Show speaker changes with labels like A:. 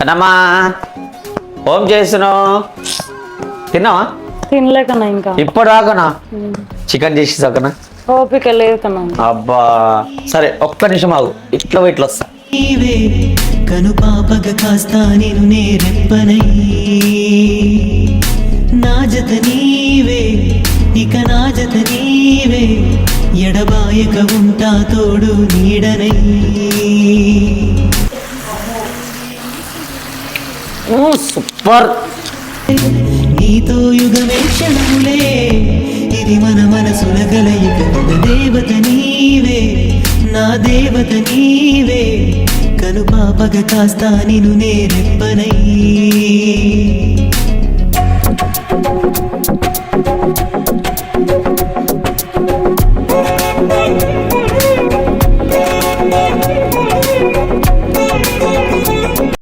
A: అన్నమ్మా home చేస్తున్నావు తిన్నావా?
B: తినలేకన్నా ఇంకా
A: ఇప్పుడు రాకనా చికెన్ చేసి సకనా
B: ఓపిక లేదు కన్నా.
A: అబ్బా సరే ఒక్క నిమిషం ఆగు, ఇట్లా వస్తా.
C: నీవే కను పాపగ కాస్త నేను నేరెప్పనై నా జత నీవే ఇక నా జత నీవే ఎడబాయక ఉంటా తోడు నీడనై
A: సూపర్.
C: నీతో యుగమే క్షణములే ఇది మన మనసుల కలయిక దేవత నీవే నా దేవత నీవే కను పాపగ కాస్త నిన్ను నేరెప్పనై